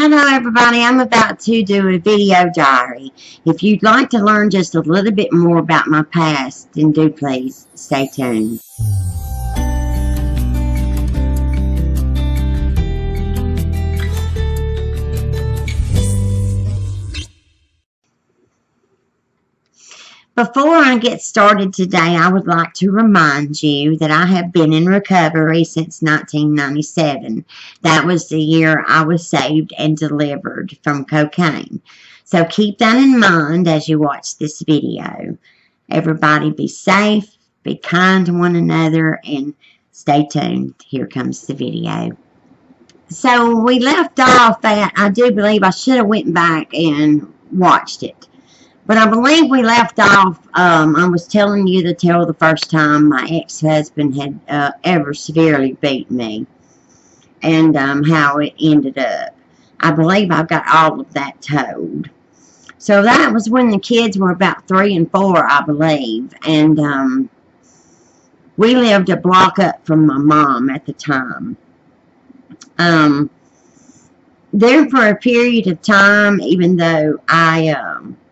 Hello everybody, I'm about to do a video diary. If you'd like to learn just a little bit more about my past, then do please stay tuned. Before I get started today, I would like to remind you that I have been in recovery since 1997. That was the year I was saved and delivered from cocaine. So keep that in mind as you watch this video. Everybody be safe, be kind to one another, and stay tuned. Here comes the video. So we left off at, I do believe I should have went back and watched it. But I believe we left off, I was telling you the tale the first time my ex-husband had ever severely beat me. And how it ended up. I believe I've got all of that told. So that was when the kids were about 3 and 4, I believe. And we lived a block up from my mom at the time. There for a period of time, even though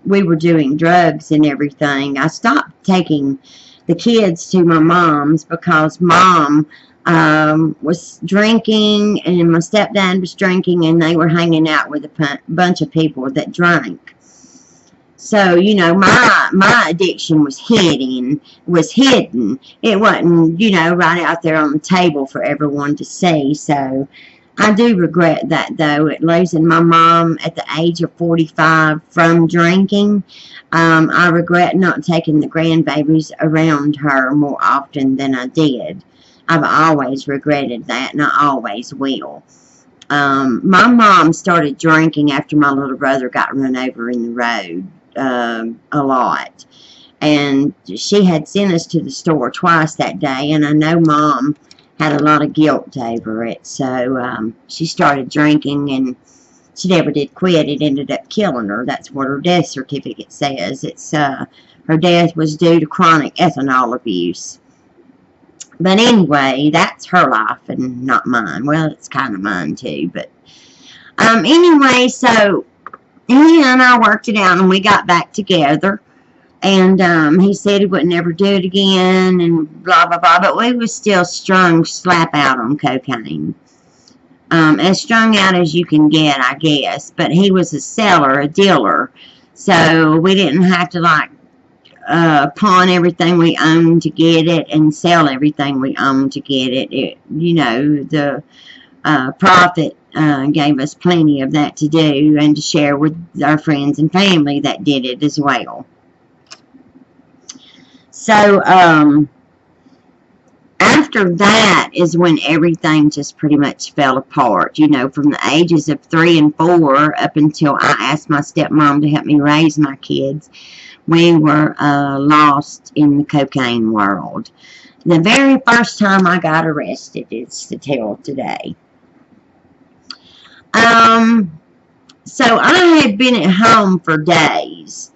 we were doing drugs and everything, I stopped taking the kids to my mom's because mom was drinking and my stepdad was drinking and they were hanging out with a bunch of people that drank. So, you know, my addiction was hidden. It wasn't, you know, right out there on the table for everyone to see. So I do regret that, though, at losing my mom at the age of 45 from drinking. I regret not taking the grandbabies around her more often than I did. I've always regretted that, and I always will. My mom started drinking after my little brother got run over in the road a lot. And she had sent us to the store twice that day, and I know Mom had a lot of guilt over it. So she started drinking, and she never did quit. It ended up killing her. That's what her death certificate says. It's her death was due to chronic ethanol abuse. But anyway, that's her life and not mine. Well, it's kind of mine too. But anyway, so he and I worked it out, and we got back together. And he said he would never do it again, and blah, blah, blah. But we was still strung slap out on cocaine. As strung out as you can get, I guess. But he was a seller, a dealer. So we didn't have to, like, pawn everything we owned to get it and sell everything we owned to get it. You know, the profit gave us plenty of that to do and to share with our friends and family that did it as well. So, after that is when everything just pretty much fell apart. You know, from the ages of 3 and 4 up until I asked my stepmom to help me raise my kids, we were lost in the cocaine world. The very first time I got arrested is the tale today. So I had been at home for days.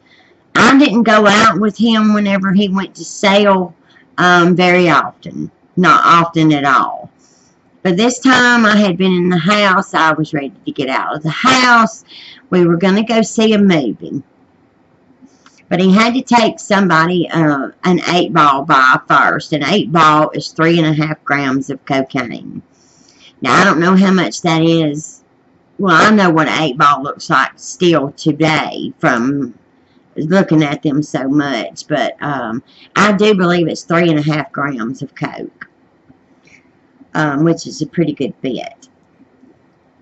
I didn't go out with him whenever he went to sell very often. Not often at all. But this time I had been in the house. I was ready to get out of the house. We were going to go see a movie. But he had to take somebody an 8-ball by first. An 8-ball is 3.5 grams of cocaine. Now, I don't know how much that is. Well, I know what an 8-ball looks like still today from looking at them so much, but I do believe it's 3.5 grams of coke, which is a pretty good bit.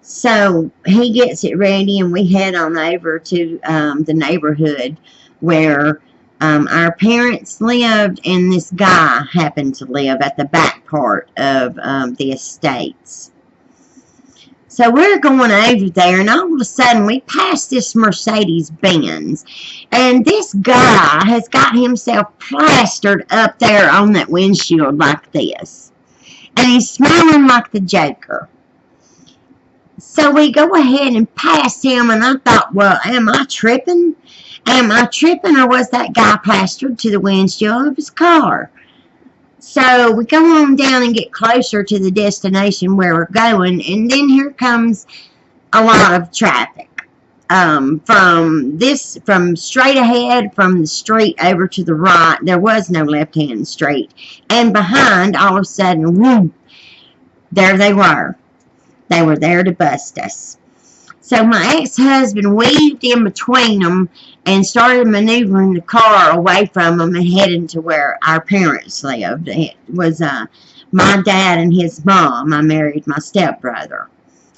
So he gets it ready, and we head on over to the neighborhood where our parents lived, and this guy happened to live at the back part of the estates. So we're going over there, and all of a sudden we pass this Mercedes-Benz, and this guy has got himself plastered up there on that windshield like this, and he's smiling like the Joker. So we go ahead and pass him, and I thought, well, am I tripping? Am I tripping, or was that guy plastered to the windshield of his car? So we go on down and get closer to the destination where we're going, and then here comes a lot of traffic. From straight ahead from the street over to the right, there was no left-hand street. And behind, all of a sudden, whoom, there they were. They were there to bust us. So my ex-husband weaved in between them and started maneuvering the car away from them and heading to where our parents lived. It was my dad and his mom. I married my stepbrother,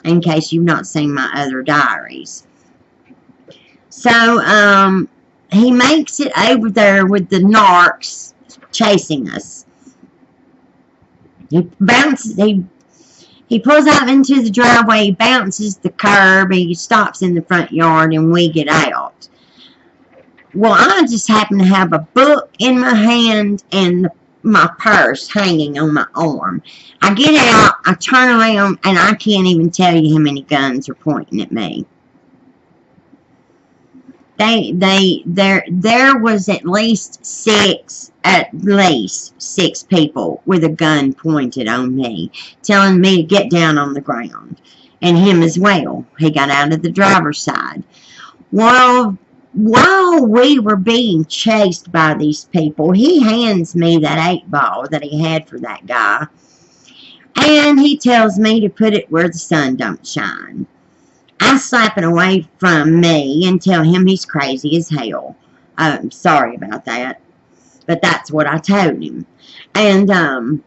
in case you've not seen my other diaries. So he makes it over there with the narcs chasing us. He bounces. He pulls out into the driveway. He bounces the curb. He stops in the front yard, and we get out. Well, I just happen to have a book in my hand and my purse hanging on my arm. I get out. I turn around, and I can't even tell you how many guns are pointing at me. There was at least six people with a gun pointed on me, telling me to get down on the ground. And him as well. He got out of the driver's side. Well, while we were being chased by these people, he hands me that 8-ball that he had for that guy. And he tells me to put it where the sun don't shine. I slap it away from me and tell him he's crazy as hell. I'm sorry about that, but that's what I told him. And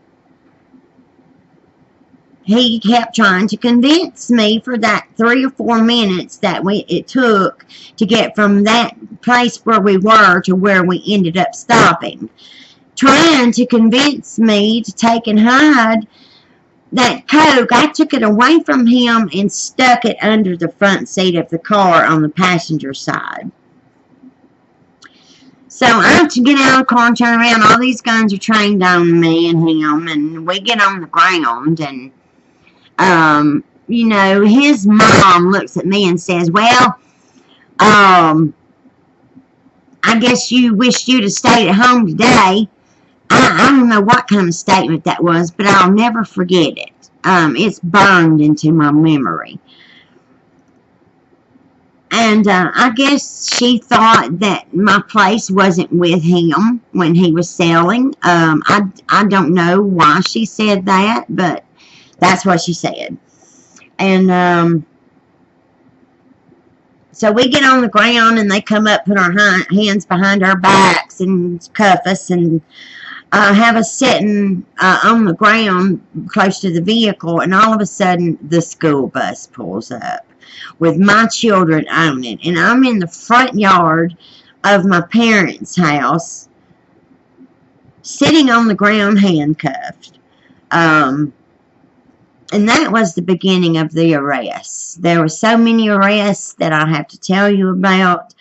he kept trying to convince me for that 3 or 4 minutes that it took to get from that place where we were to where we ended up stopping. Trying to convince me to take and hide that Coke. I took it away from him and stuck it under the front seat of the car on the passenger side. So I have to get out of the car and turn around. All these guns are trained on me and him, and we get on the ground, and you know, his mom looks at me and says, well, I guess you wished you'd have stayed at home today. I don't know what kind of statement that was, but I'll never forget it. It's burned into my memory. And I guess she thought that my place wasn't with him when he was selling. I don't know why she said that, but that's what she said. And so we get on the ground, and they come up, put our hands behind our backs, and cuff us, and have us sitting on the ground close to the vehicle, and all of a sudden the school bus pulls up with my children on it, and I'm in the front yard of my parents' house sitting on the ground handcuffed. And that was the beginning of the arrests. There were so many arrests that I have to tell you about.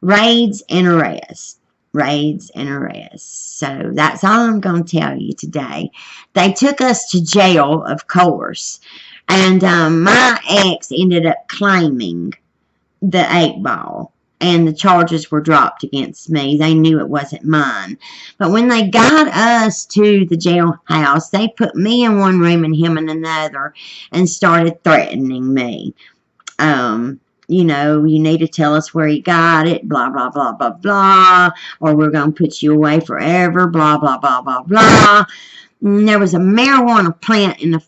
Raids and arrests. Raids and arrests. So that's all I'm going to tell you today. They took us to jail, of course. And my ex ended up claiming the 8-ball. And the charges were dropped against me. They knew it wasn't mine. But when they got us to the jailhouse, they put me in one room and him in another and started threatening me. You know, you need to tell us where you got it, blah, blah, blah, blah, blah, or we're going to put you away forever, blah, blah, blah, blah, blah. And there was a marijuana plant in a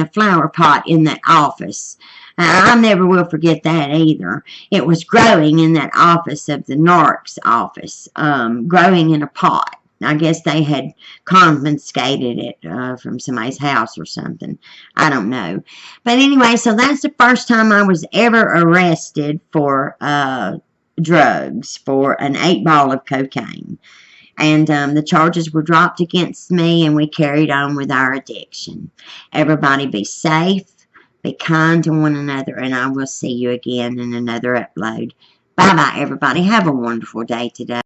flower pot in that office. I never will forget that either. It was growing in that office of the narc's office, growing in a pot. I guess they had confiscated it from somebody's house or something. I don't know. But anyway, so that's the first time I was ever arrested for drugs, for an 8-ball of cocaine. And the charges were dropped against me, and we carried on with our addiction. Everybody be safe. Be kind to one another, and I will see you again in another upload. Bye-bye, everybody. Have a wonderful day today.